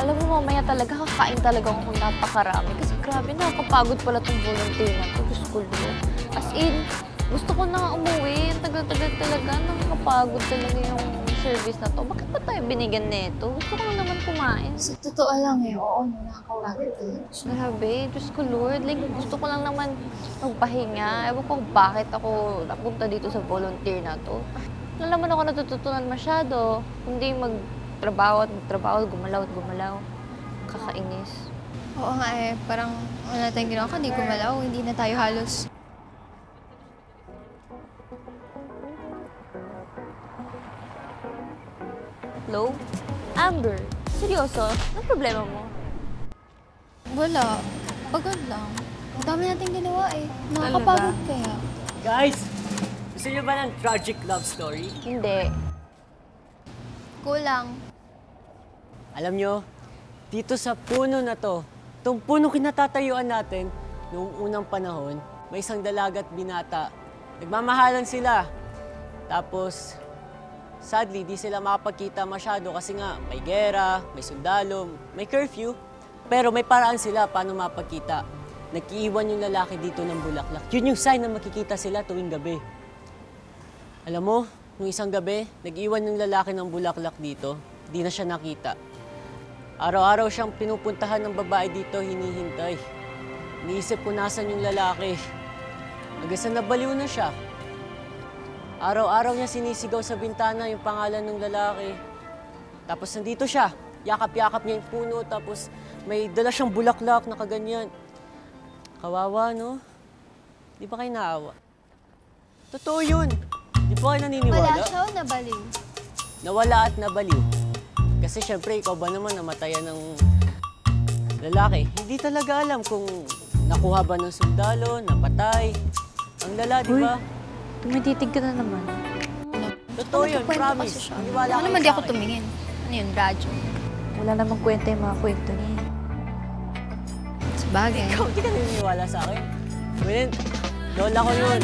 Alam mo, mamaya talaga kakain talaga ako kung napakarami. Kasi grabe, nakakapagod pala itong volunteer na ito. Diyos ko, Lord. As in, gusto ko na umuwi. Ang tagal-tagal talaga. Nakakapagod talaga yung service na to. Bakit ba tayo binigyan nito? Gusto ko lang naman kumain. Sa totoo lang eh, oo, nakakapagod talaga. Grabe, Diyos ko, Lord. Like, gusto ko lang naman magpahinga. Ewan ko bakit ako napunta dito sa volunteer na to. Wala naman ako natututunan masyado. Kundi magtrabaho at magtrabaho, gumalaw at gumalaw. Kakainis. Oo nga eh, parang wala tayong ginawa kundi gumalaw, hindi na tayo halos. Hello? Amber, seryoso? Anong problema mo? Wala, pagod lang. Ang dami nating ginawa eh. Nakakapagod kaya. Guys, gusto niyo ba ng tragic love story? Hindi. Kulang. Alam nyo, dito sa puno na to, itong puno kinatatayuan natin, noong unang panahon, may isang dalaga at binata. Nagmamahalan sila. Tapos, sadly, di sila makapagkita masyado kasi nga may gera, may sundalo, may curfew. Pero may paraan sila paano mapagkita. Nag-iiwan yung lalaki dito ng bulaklak. Yun yung sign na makikita sila tuwing gabi. Alam mo, nung isang gabi, nag-iwan yung lalaki ng bulaklak dito. Di na siya nakita. Araw-araw siyang pinupuntahan ng babae dito, hinihintay. Iniisip ko nasan yung lalaki. Hanggang sa nabaliw na siya. Araw-araw niya sinisigaw sa bintana yung pangalan ng lalaki. Tapos nandito siya, yakap-yakap niya yung puno, tapos may dala siyang bulaklak na kaganyan. Kawawa, no? Di ba kayo naawa? Totoo yun. Di ba kayo naniniwala? Wala siya o nabaliw? Nawala at nabaliw. Kasi syempre, ikaw ba naman namatayan ng lalaki? Hindi talaga alam kung nakuha ba ng sundalo, napatay. Ang lala, di ba? Tumititig ka na naman. Totoo yun, Kwento promise. kasi siya. Maniwala Ano kayo naman di sa ako akin. tumingin? Ano yun, radyo? Wala namang kwenta yung mga kwento niya. Sabagay. Ikaw, di ka naniniwala sa akin. Well, lola ko yun.